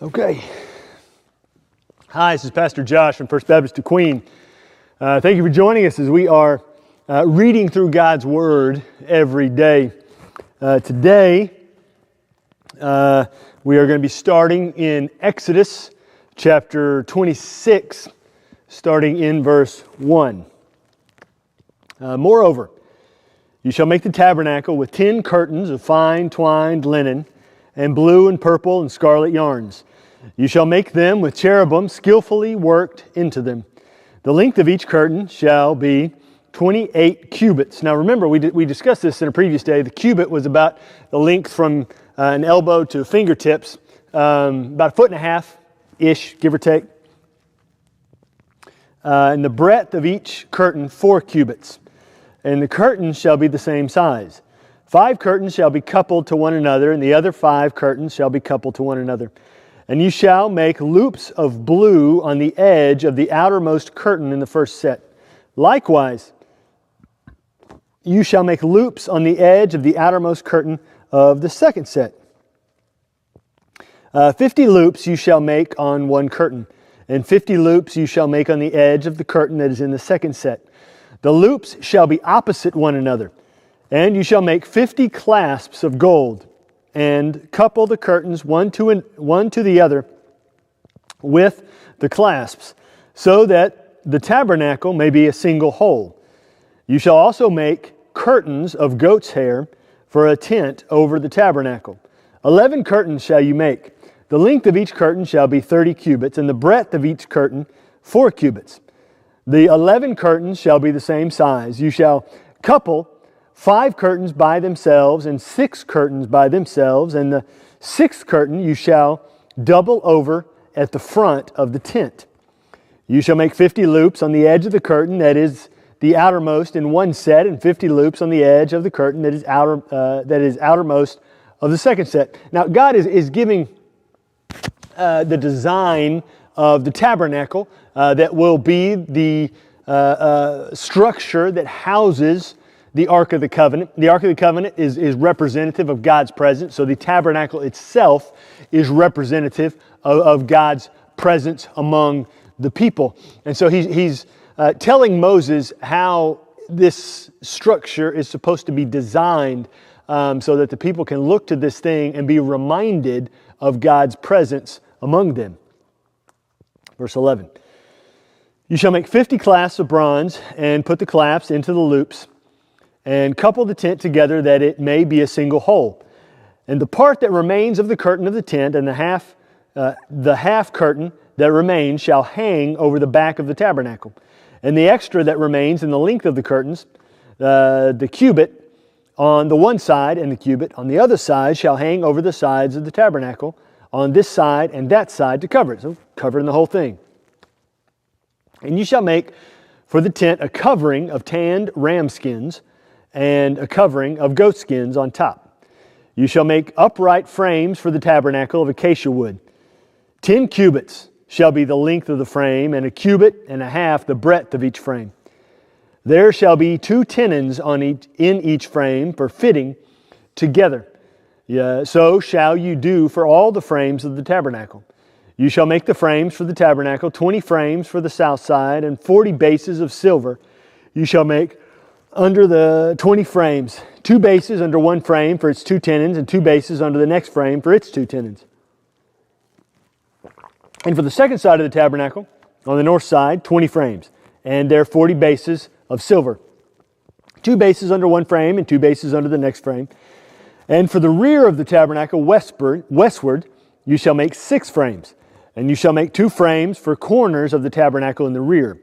Okay. Hi, this is Pastor Josh from First Baptist of Queen. Thank you for joining us as we are reading through God's Word every day. Today, we are going to be starting in Exodus chapter 26, starting in verse 1. Moreover, you shall make the tabernacle with 10 curtains of fine twined linen and blue and purple and scarlet yarns. You shall make them with cherubim skillfully worked into them. The length of each curtain shall be 28 cubits. Now remember, we discussed this in a previous day. The cubit was about the length from an elbow to fingertips, about 1.5-foot-ish, give or take. And the breadth of each curtain 4 cubits. And the curtains shall be the same size. 5 curtains shall be coupled to one another, and the other 5 curtains shall be coupled to one another. And you shall make loops of blue on the edge of the outermost curtain in the first set. Likewise, you shall make loops on the edge of the outermost curtain of the second set. 50 loops you shall make on one curtain, and 50 loops you shall make on the edge of the curtain that is in the second set. The loops shall be opposite one another, and you shall make 50 clasps of gold, and couple the curtains one to the other with the clasps, so that the tabernacle may be a single whole. You shall also make curtains of goat's hair for a tent over the tabernacle. 11 curtains shall you make. The length of each curtain shall be 30 cubits, and the breadth of each curtain 4 cubits. The 11 curtains shall be the same size. You shall couple 5 curtains by themselves and 6 curtains by themselves, and the 6th curtain you shall double over at the front of the tent. You shall make 50 loops on the edge of the curtain that is the outermost in one set, and 50 loops on the edge of the curtain that is outermost of the second set. Now God is giving the design of the tabernacle that will be the structure that houses the Ark of the Covenant. The Ark of the Covenant is representative of God's presence, so the tabernacle itself is representative of God's presence among the people. And so he's telling Moses how this structure is supposed to be designed so that the people can look to this thing and be reminded of God's presence among them. Verse 11. You shall make 50 clasps of bronze and put the clasps into the loops, and couple the tent together that it may be a single whole. And the part that remains of the curtain of the tent and the half curtain that remains shall hang over the back of the tabernacle. And the extra that remains in the length of the curtains, the cubit on the one side and the cubit on the other side shall hang over the sides of the tabernacle on this side and that side to cover it. So covering the whole thing. And you shall make for the tent a covering of tanned ram skins and a covering of goat skins on top. You shall make upright frames for the tabernacle of acacia wood. 10 cubits shall be the length of the frame, and 1.5 cubits the breadth of each frame. There shall be 2 tenons in each frame for fitting together. So shall you do for all the frames of the tabernacle. You shall make the frames for the tabernacle, 20 frames for the south side, and 40 bases of silver. You shall make under the 20 frames, 2 bases under one frame for its 2 tenons, and 2 bases under the next frame for its 2 tenons. And for the second side of the tabernacle, on the north side, 20 frames, and there 40 bases of silver. 2 bases under one frame, and 2 bases under the next frame. And for the rear of the tabernacle, westward, you shall make 6 frames. And you shall make 2 frames for corners of the tabernacle in the rear.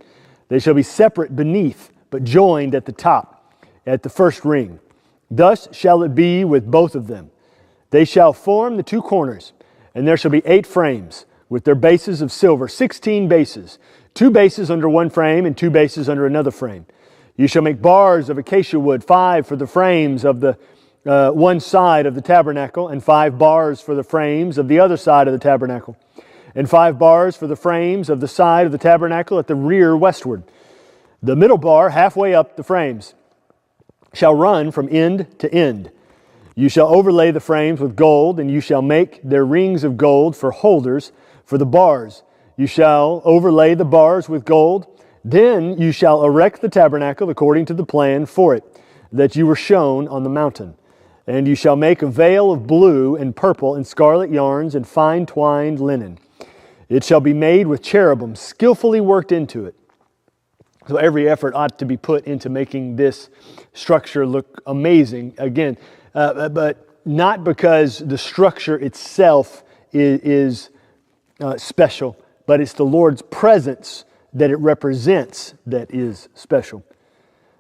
They shall be separate beneath, but joined at the top, at the first ring. Thus shall it be with both of them. They shall form the 2 corners, and there shall be 8 frames, with their bases of silver, 16 bases, 2 bases under one frame, and 2 bases under another frame. You shall make bars of acacia wood, 5 for the frames of the one side of the tabernacle, and 5 bars for the frames of the other side of the tabernacle, and 5 bars for the frames of the side of the tabernacle at the rear westward. The middle bar, halfway up the frames, shall run from end to end. You shall overlay the frames with gold, and you shall make their rings of gold for holders for the bars. You shall overlay the bars with gold. Then you shall erect the tabernacle according to the plan for it, that you were shown on the mountain. And you shall make a veil of blue and purple and scarlet yarns and fine twined linen. It shall be made with cherubim skillfully worked into it. So every effort ought to be put into making this structure look amazing. Again, but not because the structure itself is special, but it's the Lord's presence that it represents that is special.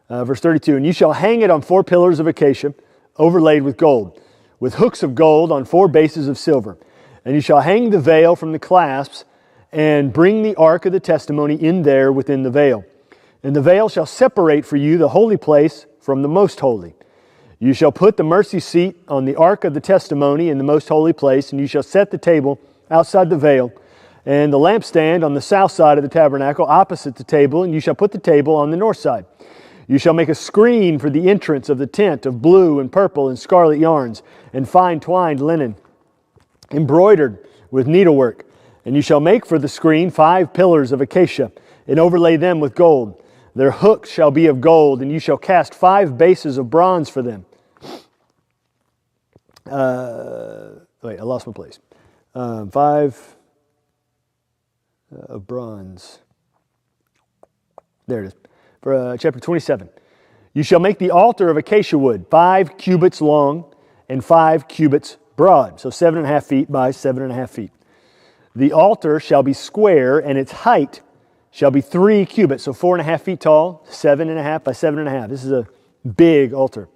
Verse 32, and you shall hang it on 4 pillars of acacia, overlaid with gold, with hooks of gold on 4 bases of silver. And you shall hang the veil from the clasps, and bring the ark of the testimony in there within the veil. And the veil shall separate for you the holy place from the most holy. You shall put the mercy seat on the ark of the testimony in the most holy place, and you shall set the table outside the veil, and the lampstand on the south side of the tabernacle opposite the table, and you shall put the table on the north side. You shall make a screen for the entrance of the tent of blue and purple and scarlet yarns and fine twined linen, embroidered with needlework. And you shall make for the screen 5 pillars of acacia, and overlay them with gold. Their hooks shall be of gold, and you shall cast 5 bases of bronze for them. Wait, I lost my place. 5 of bronze. There it is. For chapter 27. You shall make the altar of acacia wood, 5 cubits long and 5 cubits broad. So 7.5 feet by 7.5 feet. The altar shall be square, and its height shall be 3 cubits. So 4.5 feet tall, 7.5 by 7.5. This is a big altar.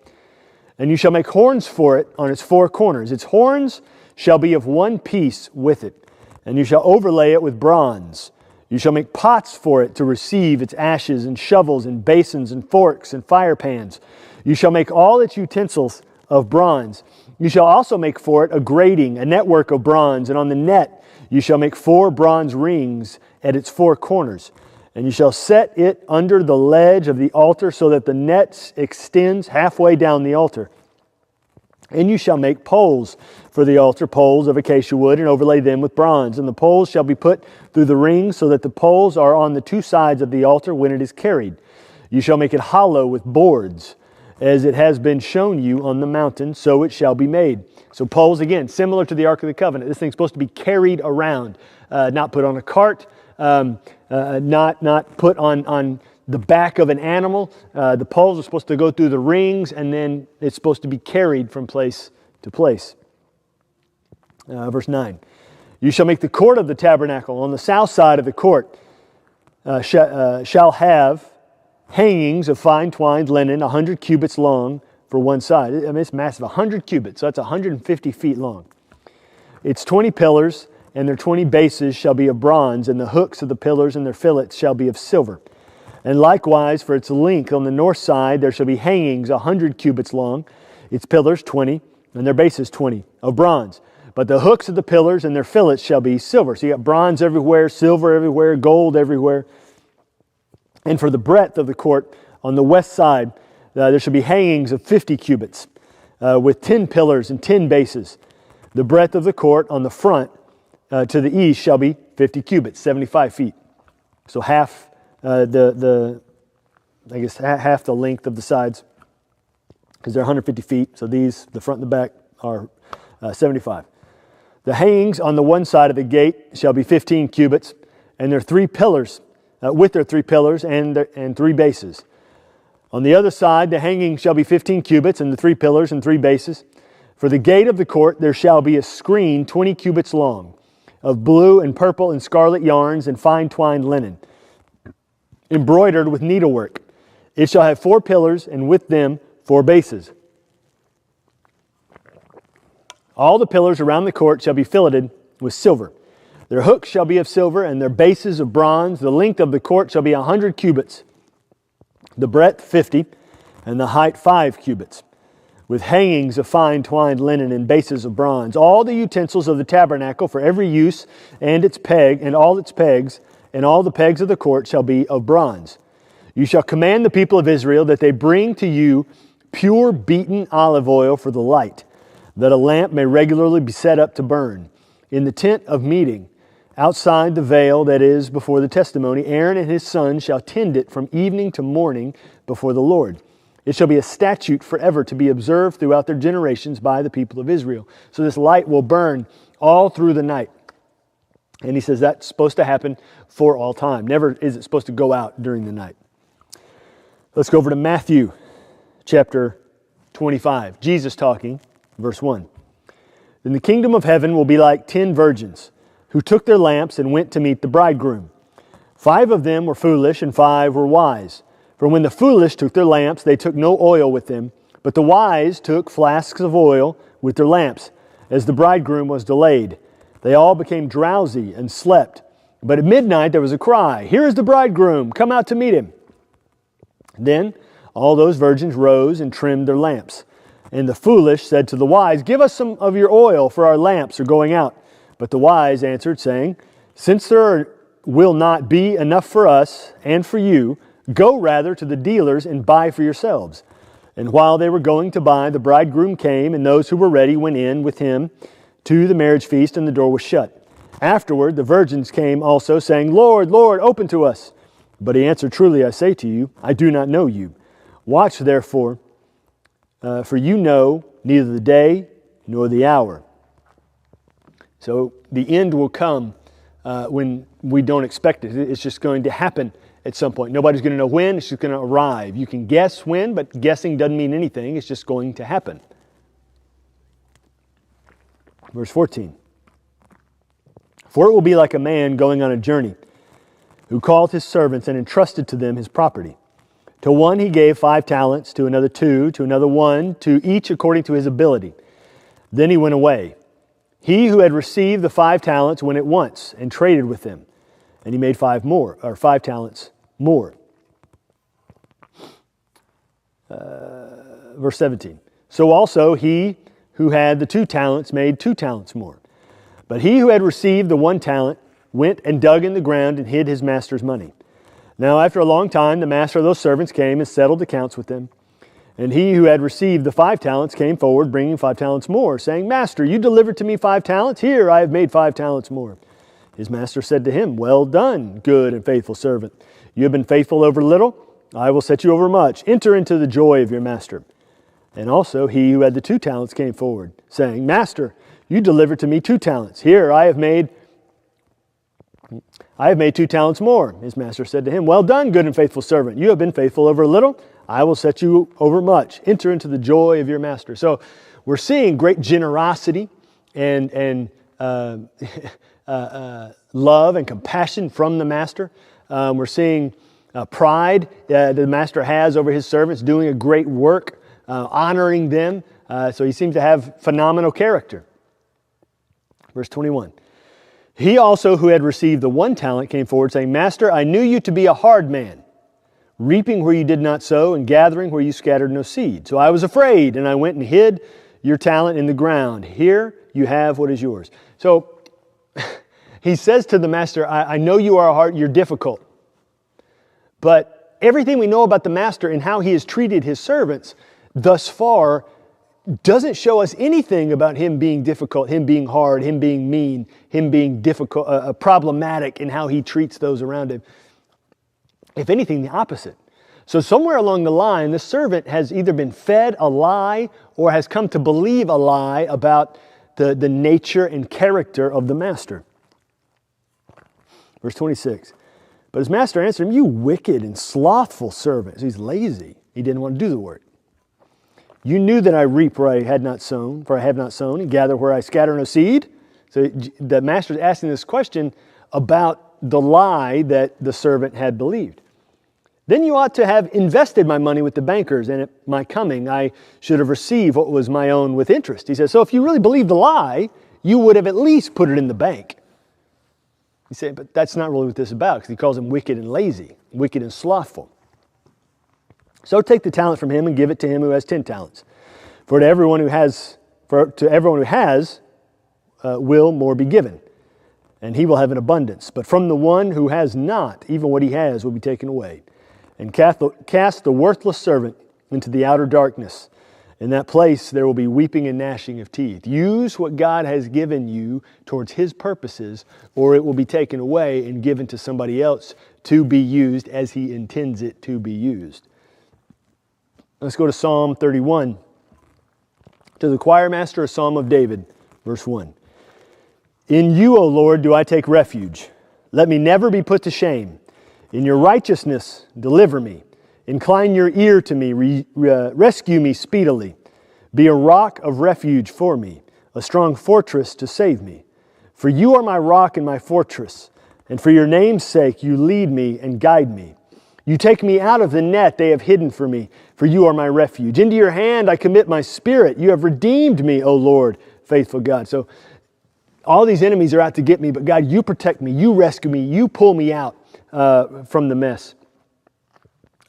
And you shall make horns for it on its 4 corners. Its horns shall be of one piece with it, and you shall overlay it with bronze. You shall make pots for it to receive its ashes, and shovels, and basins, and forks, and fire pans. You shall make all its utensils of bronze. You shall also make for it a grating, a network of bronze, and on the net you shall make 4 bronze rings at its 4 corners. And you shall set it under the ledge of the altar, so that the net extends halfway down the altar. And you shall make poles for the altar, poles of acacia wood, and overlay them with bronze. And the poles shall be put through the rings, so that the poles are on the 2 sides of the altar when it is carried. You shall make it hollow with boards, as it has been shown you on the mountain, so it shall be made. So poles, again, similar to the Ark of the Covenant. This thing's supposed to be carried around, not put on a cart, not put on the back of an animal. The poles are supposed to go through the rings, and then it's supposed to be carried from place to place. Verse 9. You shall make the court of the tabernacle on the south side of the court shall have hangings of fine twined linen, 100 cubits long for one side. I mean, it's massive, 100 cubits, so that's 150 feet long. It's 20 pillars, and their 20 bases shall be of bronze, and the hooks of the pillars and their fillets shall be of silver. And likewise, for its length on the north side, there shall be hangings 100 cubits long, its pillars 20, and their bases 20, of bronze. But the hooks of the pillars and their fillets shall be silver. So you got bronze everywhere, silver everywhere, gold everywhere. And for the breadth of the court on the west side, there shall be hangings of 50 cubits, with 10 pillars and 10 bases. The breadth of the court on the front to the east shall be 50 cubits, 75 feet. So half half the length of the sides, because they're 150 feet. So these, the front and the back, are 75. The hangings on the one side of the gate shall be 15 cubits, and their 3 pillars, with their 3 pillars and 3 bases. On the other side, the hanging shall be 15 cubits, and the 3 pillars and 3 bases. For the gate of the court there shall be a screen 20 cubits long, of blue and purple and scarlet yarns and fine twined linen, embroidered with needlework. It shall have 4 pillars, and with them 4 bases. All the pillars around the court shall be filleted with silver. Their hooks shall be of silver, and their bases of bronze. The length of the court shall be 100 cubits, the breadth 50, and the height 5 cubits, with hangings of fine twined linen and bases of bronze. All the utensils of the tabernacle for every use, and its peg, and all its pegs, and all the pegs of the court shall be of bronze. You shall command the people of Israel that they bring to you pure beaten olive oil for the light, that a lamp may regularly be set up to burn. In the tent of meeting, outside the veil that is before the testimony, Aaron and his sons shall tend it from evening to morning before the Lord. It shall be a statute forever to be observed throughout their generations by the people of Israel. So this light will burn all through the night. And he says that's supposed to happen for all time. Never is it supposed to go out during the night. Let's go over to Matthew chapter 25. Jesus talking, verse 1. Then the kingdom of heaven will be like 10 virgins who took their lamps and went to meet the bridegroom. 5 of them were foolish and 5 were wise. For when the foolish took their lamps, they took no oil with them, but the wise took flasks of oil with their lamps. As the bridegroom was delayed, they all became drowsy and slept. But at midnight there was a cry, "Here is the bridegroom, come out to meet him." Then all those virgins rose and trimmed their lamps. And the foolish said to the wise, "Give us some of your oil, for our lamps are going out." But the wise answered, saying, "Since there will not be enough for us and for you, go rather to the dealers and buy for yourselves." And while they were going to buy, the bridegroom came, and those who were ready went in with him to the marriage feast, and the door was shut. Afterward the virgins came also, saying, "Lord, Lord, open to us." But he answered, "Truly I say to you, I do not know you. Watch therefore, for you know neither the day nor the hour." So the end will come when we don't expect it. It's just going to happen at some point. Nobody's going to know when. It's just going to arrive. You can guess when, but guessing doesn't mean anything. It's just going to happen. Verse 14. For it will be like a man going on a journey, who called his servants and entrusted to them his property. To one he gave 5 talents, to another 2, to another 1, to each according to his ability. Then he went away. He who had received the 5 talents went at once and traded with them, and he made 5 talents more. Verse 17. So also he who had the 2 talents made 2 talents more. But he who had received the 1 talent went and dug in the ground and hid his master's money. Now after a long time the master of those servants came and settled accounts with them. And he who had received the 5 talents came forward, bringing 5 talents more, saying, "Master, you delivered to me 5 talents. Here I have made 5 talents more." His master said to him, "Well done, good and faithful servant. You have been faithful over little. I will set you over much. Enter into the joy of your master." And also he who had the 2 talents came forward, saying, "Master, you delivered to me 2 talents. Here I have made 2 talents more." His master said to him, "Well done, good and faithful servant. You have been faithful over a little. I will set you over much. Enter into the joy of your master." So we're seeing great generosity and love and compassion from the master. We're seeing pride the master has over his servants, doing a great work, honoring them. So he seems to have phenomenal character. Verse 21. He also who had received the 1 talent came forward, saying, "Master, I knew you to be a hard man, reaping where you did not sow and gathering where you scattered no seed. So I was afraid, and I went and hid your talent in the ground. Here you have what is yours." So he says to the master, I know you are hard, you're difficult. But everything we know about the master and how he has treated his servants thus far doesn't show us anything about him being difficult, him being hard, him being mean, him being difficult, problematic in how he treats those around him. If anything, the opposite. So somewhere along the line, the servant has either been fed a lie or has come to believe a lie about the nature and character of the master. Verse 26. But his master answered him, "You wicked and slothful servant." So he's lazy. He didn't want to do the work. "You knew that I reap where I had not sown, for I have not sown, and gather where I scatter no seed." So the master is asking this question about the lie that the servant had believed. "Then you ought to have invested my money with the bankers, and at my coming I should have received what was my own with interest." He says, so if you really believed the lie, you would have at least put it in the bank. You say, but that's not really what this is about, because he calls him wicked and lazy, wicked and slothful. "So take the talent from him and give it to him who has 10 talents. For to everyone who has, will more be given, and he will have an abundance. But from the one who has not, even what he has will be taken away. And cast the worthless servant into the outer darkness. In that place, there will be weeping and gnashing of teeth. Use what God has given you towards His purposes, or it will be taken away and given to somebody else to be used as He intends it to be used. Let's go to Psalm 31. To the choir master, a Psalm of David, verse 1. In you, O Lord, do I take refuge. Let me never be put to shame. In your righteousness, deliver me. Incline your ear to me, rescue me speedily. Be a rock of refuge for me, a strong fortress to save me. For you are my rock and my fortress, and for your name's sake you lead me and guide me. You take me out of the net they have hidden for me, for you are my refuge. Into your hand I commit my spirit. You have redeemed me, O Lord, faithful God. So all these enemies are out to get me, but God, you protect me, you rescue me, you pull me out from the mess.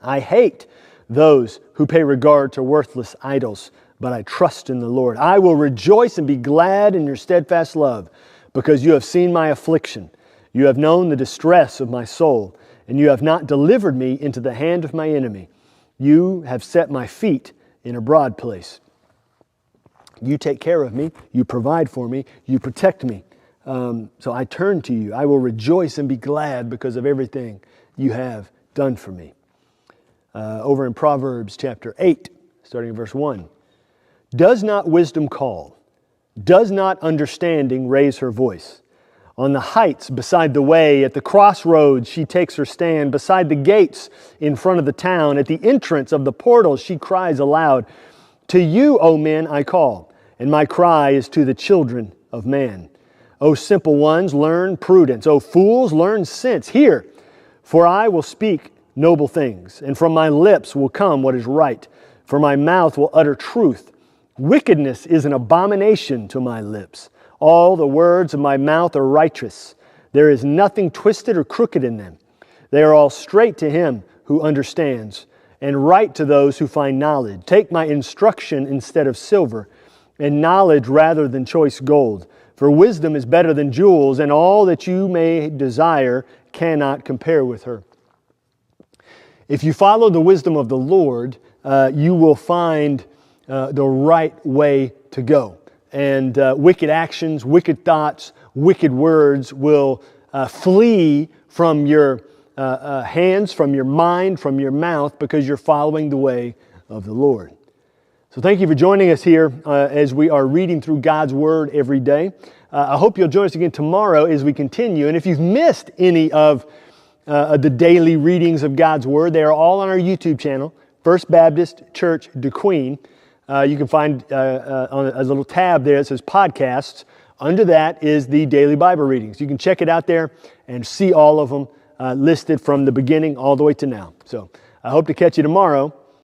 I hate those who pay regard to worthless idols, but I trust in the Lord. I will rejoice and be glad in your steadfast love, because you have seen my affliction. You have known the distress of my soul, and you have not delivered me into the hand of my enemy. You have set my feet in a broad place. You take care of me, you provide for me, you protect me. So I turn to you. I will rejoice and be glad because of everything you have done for me. Over in Proverbs chapter 8, starting in verse 1. Does not wisdom call? Does not understanding raise her voice? On the heights beside the way, at the crossroads she takes her stand. Beside the gates in front of the town, at the entrance of the portals she cries aloud. To you, O men, I call, and my cry is to the children of man. O simple ones, learn prudence. O fools, learn sense. Hear, for I will speak noble things, and from my lips will come what is right, for my mouth will utter truth. Wickedness is an abomination to my lips. All the words of my mouth are righteous. There is nothing twisted or crooked in them. They are all straight to him who understands, and right to those who find knowledge. Take my instruction instead of silver, and knowledge rather than choice gold. For wisdom is better than jewels, and all that you may desire cannot compare with her. If you follow the wisdom of the Lord, you will find the right way to go. And wicked actions, wicked thoughts, wicked words will flee from your hands, from your mind, from your mouth, because you're following the way of the Lord. So thank you for joining us here as we are reading through God's Word every day. I hope you'll join us again tomorrow as we continue. And if you've missed any of the daily readings of God's Word, they are all on our YouTube channel, First Baptist Church DeQueen. You can find on a little tab there that says podcasts. Under that is the daily Bible readings. You can check it out there and see all of them listed from the beginning all the way to now. So I hope to catch you tomorrow